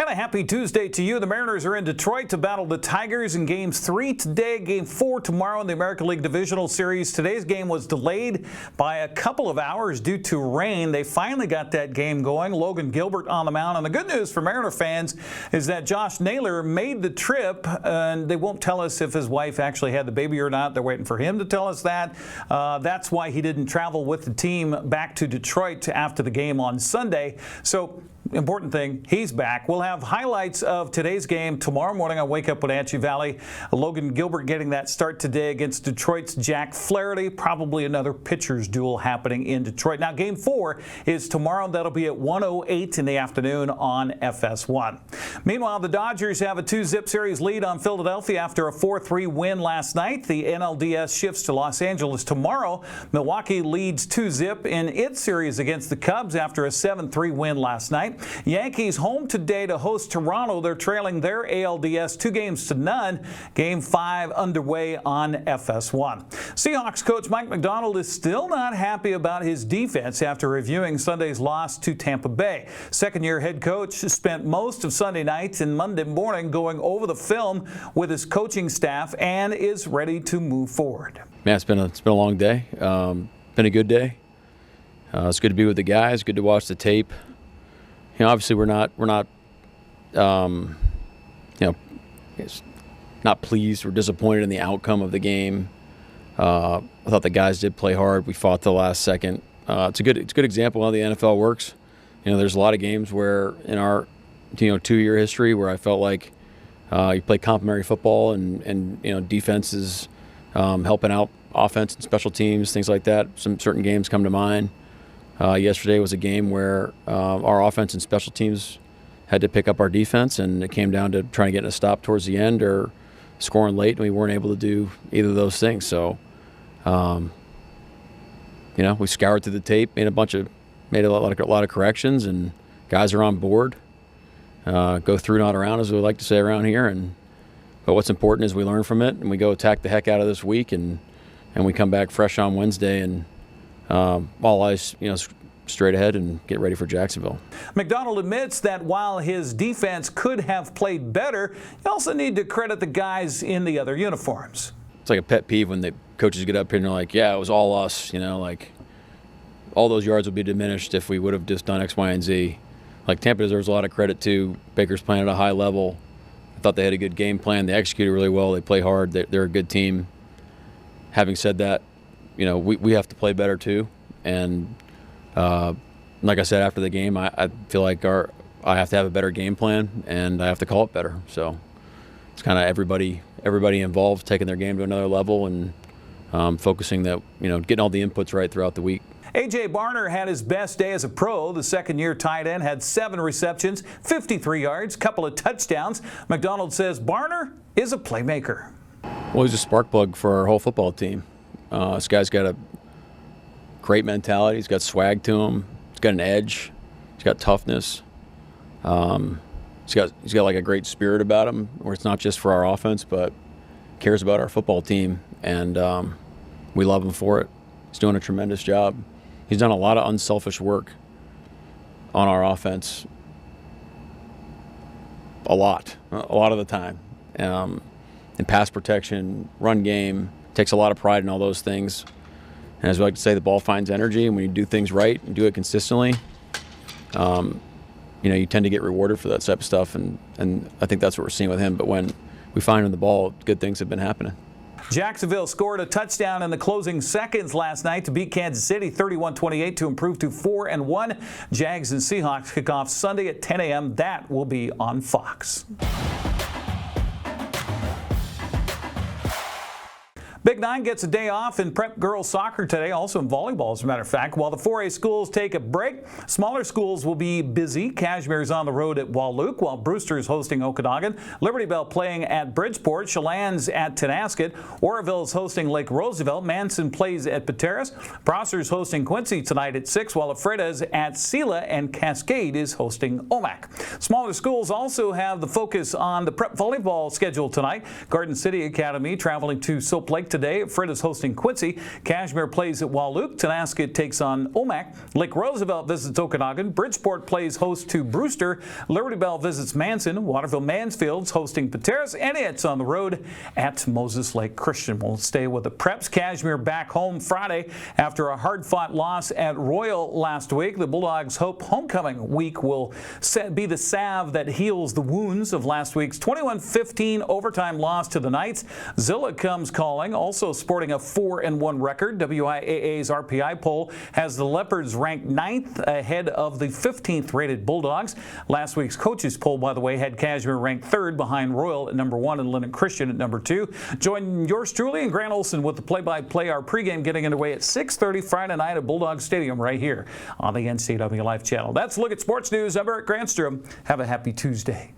And a happy Tuesday to you. The Mariners are in Detroit to battle the Tigers in Games 3 today, Game 4 tomorrow in the American League Divisional Series. Today's game was delayed by a couple of hours due to rain. They finally got that game going. Logan Gilbert on the mound. And the good news for Mariner fans is that Josh Naylor made the trip, and they won't tell us if his wife actually had the baby or not. They're waiting for him to tell us that. That's why he didn't travel with the team back to Detroit after the game on Sunday. So, important thing, he's back. We'll have highlights of today's game tomorrow morning on Wake Up Wenatchee Valley. Logan Gilbert getting that start today against Detroit's Jack Flaherty. Probably another pitcher's duel happening in Detroit. Now, Game 4 is tomorrow. That'll be at 1:08 in the afternoon on FS1. Meanwhile, the Dodgers have a 2-zip series lead on Philadelphia after a 4-3 win last night. The NLDS shifts to Los Angeles tomorrow. Milwaukee leads 2-zip in its series against the Cubs after a 7-3 win last night. Yankees home today to host Toronto. They're trailing their ALDS 2-0. Game 5 underway on FS1. Seahawks coach Mike Macdonald is still not happy about his defense after reviewing Sunday's loss to Tampa Bay. Second-year head coach spent most of Sunday night and Monday morning going over the film with his coaching staff and is ready to move forward. Man, it's been a long day. Been a good day. It's good to be with the guys. Good to watch the tape. You know, obviously we're not not pleased or disappointed in the outcome of the game. I thought the guys did play hard. We fought the last second. It's a good example of how the NFL works. You know, there's a lot of games where in our 2-year history where I felt like you play complementary football and defense is helping out offense and special teams, things like that. Some certain games come to mind. Yesterday was a game where our offense and special teams had to pick up our defense, and it came down to trying to get a stop towards the end or scoring late, and we weren't able to do either of those things. So, we scoured through the tape, made a lot of corrections, and guys are on board. Go through, not around, as we like to say around here. But what's important is we learn from it, and we go attack the heck out of this week, and we come back fresh on Wednesday and all eyes, straight ahead and get ready for Jacksonville. Macdonald admits that while his defense could have played better, you also need to credit the guys in the other uniforms. It's like a pet peeve when the coaches get up here and they're like, yeah, it was all us, like all those yards would be diminished if we would have just done X, Y, and Z. Like Tampa deserves a lot of credit too. Baker's playing at a high level. I thought they had a good game plan. They executed really well. They play hard. They're a good team. Having said that, we have to play better too, and like I said after the game, I feel like I have to have a better game plan, and I have to call it better. So it's kind of everybody involved taking their game to another level and focusing that getting all the inputs right throughout the week. A.J. Barner had his best day as a pro. The second-year tight end had 7 receptions, 53 yards, couple of touchdowns. Macdonald says Barner is a playmaker. Well, he's a spark plug for our whole football team. This guy's got a great mentality. He's got swag to him. He's got an edge. He's got toughness. He's got like a great spirit about him, where it's not just for our offense, but cares about our football team, and we love him for it. He's doing a tremendous job. He's done a lot of unselfish work on our offense. A lot of the time. In pass protection, run game, takes a lot of pride in all those things. And as we like to say, the ball finds energy, and when you do things right and do it consistently, you tend to get rewarded for that type of stuff, and I think that's what we're seeing with him. But when we find him the ball, good things have been happening. Jacksonville scored a touchdown in the closing seconds last night to beat Kansas City 31-28 to improve to 4-1. Jags and Seahawks kick off Sunday at 10 a.m. That will be on Fox. Big 9 gets a day off in prep girls soccer today, also in volleyball, as a matter of fact. While the 4A schools take a break, smaller schools will be busy. Cashmere's on the road at Wahluke, while Brewster's hosting Okanagan. Liberty Bell playing at Bridgeport. Chelan's at Tenasket. Oroville's hosting Lake Roosevelt. Manson plays at Pateros. Prosser's hosting Quincy tonight at 6, while Ephrata's at Sela, and Cascade is hosting Omak. Smaller schools also have the focus on the prep volleyball schedule tonight. Garden City Academy traveling to Soap Lake tonight today. Fred is hosting Quincy. Cashmere plays at Walook. Tonasket takes on Omak. Lake Roosevelt visits Okanagan. Bridgeport plays host to Brewster. Liberty Bell visits Manson. Waterville Mansfield's hosting Pateros. And it's on the road at Moses Lake Christian. We'll stay with the Preps. Cashmere back home Friday after a hard-fought loss at Royal last week. The Bulldogs hope homecoming week will be the salve that heals the wounds of last week's 21-15 overtime loss to the Knights. Zilla comes calling, also sporting a 4-1 record. WIAA's RPI poll has the Leopards ranked 9th ahead of the 15th rated Bulldogs. Last week's coaches poll, by the way, had Cashmere ranked 3rd behind Royal at number 1 and Lennox Christian at number 2. Join yours truly and Grant Olson with the play-by-play. Our pregame getting underway at 6:30 Friday night at Bulldog Stadium right here on the NCWLIFE channel. That's a look at sports news. I'm Eric Granstrom. Have a happy Tuesday.